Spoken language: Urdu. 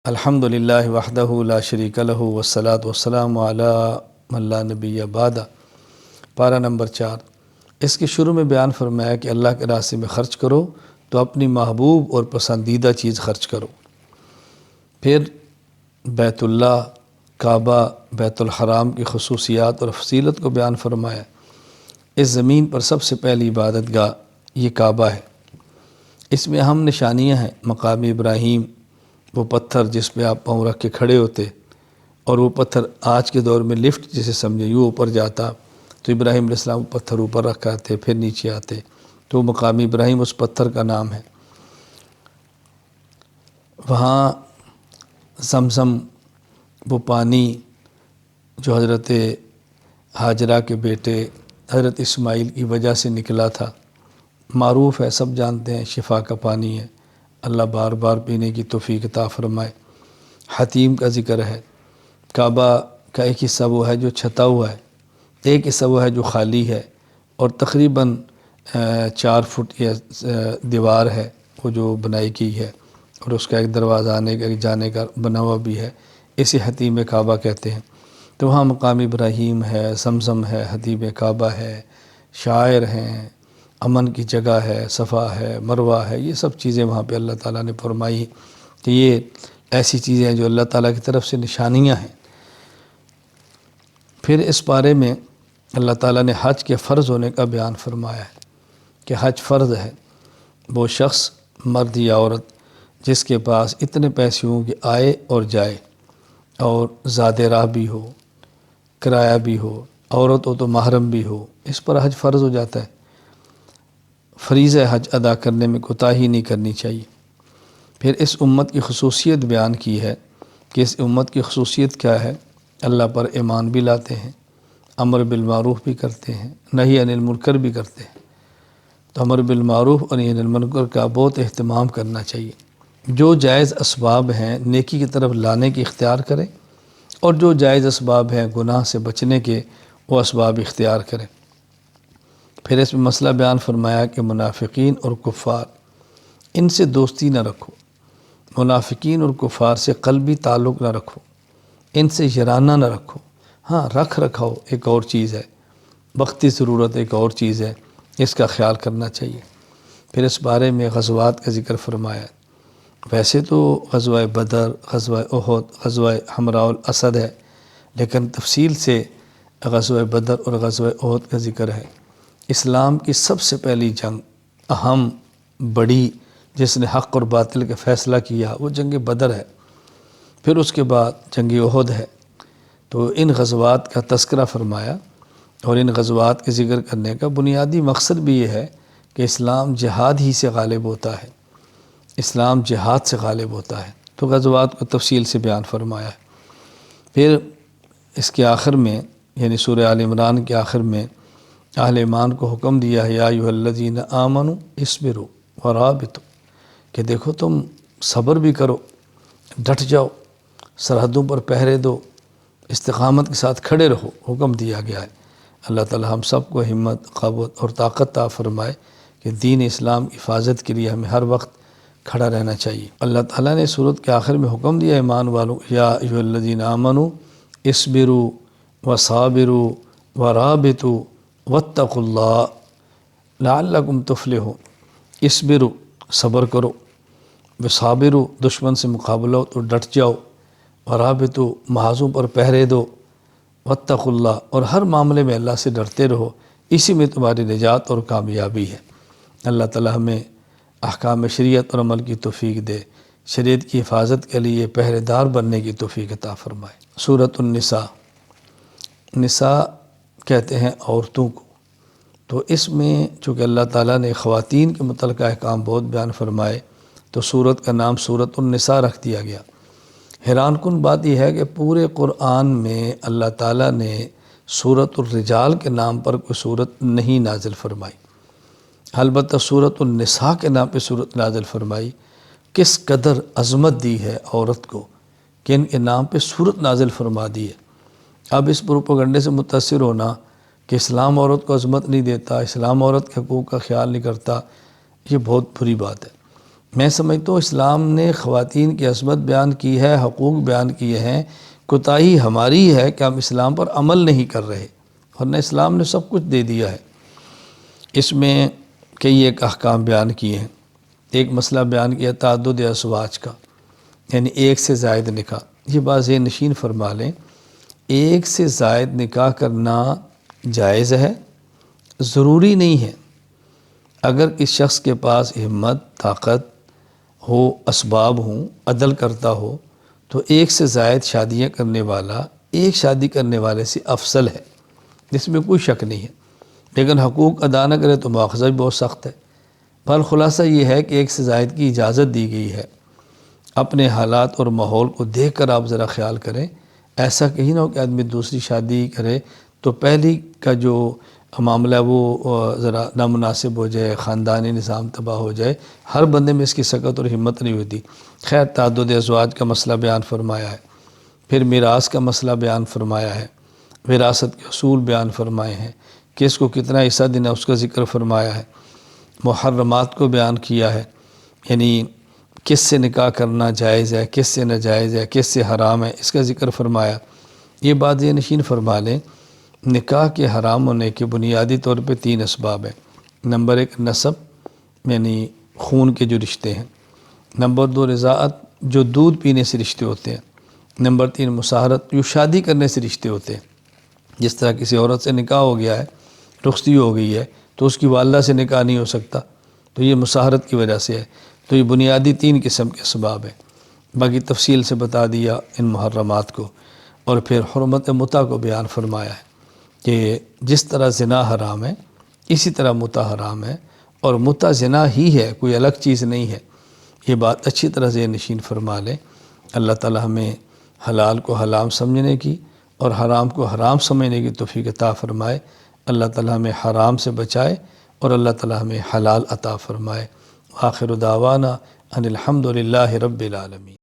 الحمد للہ وحدہ لا شریک لہ والصلاة والسلام علی من لا نبی بعدہ۔ پارہ نمبر 4۔ اس کے شروع میں بیان فرمایا کہ اللہ کے راستے میں خرچ کرو تو اپنی محبوب اور پسندیدہ چیز خرچ کرو۔ پھر بیت اللہ، کعبہ، بیت الحرام کی خصوصیات اور فضیلت کو بیان فرمایا۔ اس زمین پر سب سے پہلی عبادت گاہ یہ کعبہ ہے۔ اس میں اہم نشانیاں ہیں۔ مقام ابراہیم، وہ پتھر جس پہ آپ پاؤں رکھ کے کھڑے ہوتے، اور وہ پتھر آج کے دور میں لفٹ جسے سمجھے یوں اوپر جاتا، تو ابراہیم علیہ السلام پتھر اوپر رکھ آتے پھر نیچے آتے، تو مقام ابراہیم اس پتھر کا نام ہے۔ وہاں زمزم، وہ پانی جو حضرت ہاجرہ کے بیٹے حضرت اسماعیل کی وجہ سے نکلا تھا، معروف ہے، سب جانتے ہیں، شفا کا پانی ہے، اللہ بار بار پینے کی توفیق عطا فرمائے۔ حتیم کا ذکر ہے۔ کعبہ کا ایک حصہ وہ ہے جو چھتا ہوا ہے، ایک حصہ وہ ہے جو خالی ہے، اور تقریباً 4 فٹ یا دیوار ہے وہ جو بنائی کی ہے، اور اس کا ایک دروازہ آنے کا جانے کا بنا ہوا بھی ہے، اسے حتیم کعبہ کہتے ہیں۔ تو وہاں مقام ابراہیم ہے، زمزم ہے، حتیم کعبہ ہے، شاعر ہیں، امن کی جگہ ہے، صفا ہے، مروہ ہے، یہ سب چیزیں وہاں پہ اللہ تعالیٰ نے فرمائی کہ یہ ایسی چیزیں ہیں جو اللہ تعالیٰ کی طرف سے نشانیاں ہیں۔ پھر اس بارے میں اللہ تعالیٰ نے حج کے فرض ہونے کا بیان فرمایا ہے کہ حج فرض ہے۔ وہ شخص، مرد یا عورت، جس کے پاس اتنے پیسے ہوں کہ آئے اور جائے، اور زاد راہ بھی ہو، کرایہ بھی ہو، عورت ہو تو محرم بھی ہو، اس پر حج فرض ہو جاتا ہے۔ فریضہ حج ادا کرنے میں کوتاہی نہیں کرنی چاہیے۔ پھر اس امت کی خصوصیت بیان کی ہے کہ اس امت کی خصوصیت کیا ہے۔ اللہ پر ایمان بھی لاتے ہیں، امر بالمعروف بھی کرتے ہیں، نہی عن المنکر بھی کرتے ہیں۔ تو امر بالمعروف اور نہی عن المنکر کا بہت اہتمام کرنا چاہیے۔ جو جائز اسباب ہیں نیکی کی طرف لانے کی اختیار کریں، اور جو جائز اسباب ہیں گناہ سے بچنے کے، وہ اسباب اختیار کریں۔ پھر اس میں مسئلہ بیان فرمایا کہ منافقین اور کفار، ان سے دوستی نہ رکھو، منافقین اور کفار سے قلبی تعلق نہ رکھو، ان سے یارانہ نہ رکھو۔ ہاں، رکھ رکھاؤ ایک اور چیز ہے، وقتی ضرورت ایک اور چیز ہے، اس کا خیال کرنا چاہیے۔ پھر اس بارے میں غزوات کا ذکر فرمایا۔ ویسے تو غزوہ بدر، غزوہ احد، غزوہ حمراء الاسد ہے، لیکن تفصیل سے غزوہ بدر اور غزوہ احد کا ذکر ہے۔ اسلام کی سب سے پہلی جنگ، اہم، بڑی، جس نے حق اور باطل کا فیصلہ کیا، وہ جنگ بدر ہے۔ پھر اس کے بعد جنگ احد ہے۔ تو ان غزوات کا تذکرہ فرمایا، اور ان غزوات کے ذکر کرنے کا بنیادی مقصد بھی یہ ہے کہ اسلام جہاد ہی سے غالب ہوتا ہے، اسلام جہاد سے غالب ہوتا ہے۔ تو غزوات کو تفصیل سے بیان فرمایا ہے۔ پھر اس کے آخر میں، یعنی سورہ آل عمران کے آخر میں، اہل ایمان کو حکم دیا ہے، یا ایھا الذین آمنوا اصبروا ورابطوا، کہ دیکھو تم صبر بھی کرو، ڈٹ جاؤ، سرحدوں پر پہرے دو، استقامت کے ساتھ کھڑے رہو، حکم دیا گیا ہے۔ اللہ تعالی ہم سب کو ہمت، قوت اور طاقت عطا فرمائے کہ دین اسلام کی حفاظت کے لیے ہمیں ہر وقت کھڑا رہنا چاہیے۔ اللہ تعالیٰ نے سورت کے آخر میں حکم دیا ایمان والوں، یا ایھا الذین آمنوا اصبروا وصابروا ورابطوا واتقوا اللہ لعلکم تفلحون۔ اصبروا، صبر کرو، وصابروا، دشمن سے مقابلہ ہو تو ڈٹ جاؤ، ورابطوا، محاذوں پر پہرے دو، واتقوا اللہ، اور ہر معاملے میں اللہ سے ڈرتے رہو، اسی میں تمہاری نجات اور کامیابی ہے۔ اللہ تعالی ہمیں احکام شریعت اور عمل کی توفیق دے، شریعت کی حفاظت کے لیے پہرے دار بننے کی توفیق عطا فرمائے۔ سورۃ النساء، نساء کہتے ہیں عورتوں کو۔ تو اس میں چونکہ اللہ تعالیٰ نے خواتین کے متعلقہ احکام بہت بیان فرمائے، تو سورت کا نام سورۃ النساء رکھ دیا گیا۔ حیران کن بات یہ ہے کہ پورے قرآن میں اللہ تعالیٰ نے سورۃ الرجال کے نام پر کوئی سورت نہیں نازل فرمائی، البتہ سورۃ النساء کے نام پہ سورت نازل فرمائی۔ کس قدر عظمت دی ہے عورت کو کہ ان کے نام پہ سورت نازل فرما دی ہے۔ اب اس پروپیگنڈے سے متاثر ہونا کہ اسلام عورت کو عظمت نہیں دیتا، اسلام عورت کے حقوق کا خیال نہیں کرتا، یہ بہت بری بات ہے۔ میں سمجھتا ہوں اسلام نے خواتین کی عصمت بیان کی ہے، حقوق بیان کیے ہیں، کوتاہی ہماری ہے کہ ہم اسلام پر عمل نہیں کر رہے، ورنہ اسلام نے سب کچھ دے دیا ہے۔ اس میں کئی ایک احکام بیان کیے ہیں۔ ایک مسئلہ بیان کیا تعدد ازواج کا، یعنی ایک سے زائد نکاح۔ یہ بات ذہن نشین فرما لیں، ایک سے زائد نکاح کرنا جائز ہے، ضروری نہیں ہے۔ اگر اس شخص کے پاس ہمت، طاقت ہو، اسباب ہوں، عدل کرتا ہو، تو ایک سے زائد شادیاں کرنے والا ایک شادی کرنے والے سے افضل ہے، جس میں کوئی شک نہیں ہے۔ لیکن حقوق ادا نہ کرے تو مواخذہ بھی بہت سخت ہے۔ بہر خلاصہ یہ ہے کہ ایک سے زائد کی اجازت دی گئی ہے۔ اپنے حالات اور ماحول کو دیکھ کر آپ ذرا خیال کریں، ایسا کہیں نہ ہو کہ آدمی دوسری شادی کرے تو پہلی کا جو معاملہ ہے وہ ذرا نامناسب ہو جائے، خاندانی نظام تباہ ہو جائے۔ ہر بندے میں اس کی سکت اور ہمت نہیں ہوتی۔ خیر، تعدد ازواج کا مسئلہ بیان فرمایا ہے، پھر میراث کا مسئلہ بیان فرمایا ہے، وراثت کے اصول بیان فرمائے ہیں، کس کو کتنا حصہ دینا اس کا ذکر فرمایا ہے، محرمات کو بیان کیا ہے، یعنی کس سے نکاح کرنا جائز ہے، کس سے ناجائز ہے، کس سے حرام ہے، اس کا ذکر فرمایا۔ یہ بات یہ نشین فرما لیں، نکاح کے حرام ہونے کے بنیادی طور پہ 3 اسباب ہیں۔ نمبر 1 نسب، یعنی خون کے جو رشتے ہیں۔ نمبر 2 رضاعت، جو دودھ پینے سے رشتے ہوتے ہیں۔ نمبر 3 مصاہرت، جو شادی کرنے سے رشتے ہوتے ہیں۔ جس طرح کسی عورت سے نکاح ہو گیا ہے، رخصتی ہو گئی ہے، تو اس کی والدہ سے نکاح نہیں ہو سکتا، تو یہ مصاہرت کی وجہ سے ہے۔ تو یہ بنیادی 3 قسم کے اسباب ہیں۔ باقی تفصیل سے بتا دیا ان محرمات کو، اور پھر حرمت متع کو بیان فرمایا ہے کہ جس طرح زنا حرام ہے اسی طرح متع حرام ہے، اور متع زنا ہی ہے، کوئی الگ چیز نہیں ہے۔ یہ بات اچھی طرح ذہن نشین فرما لیں۔ اللہ تعالی ہمیں حلال کو حرام سمجھنے کی اور حرام کو حرام سمجھنے کی توفیق عطا فرمائے۔ اللہ تعالی ہمیں حرام سے بچائے اور اللہ تعالی ہمیں حلال عطا فرمائے۔ آخر دعوانا ان الحمد للہ رب العالمین۔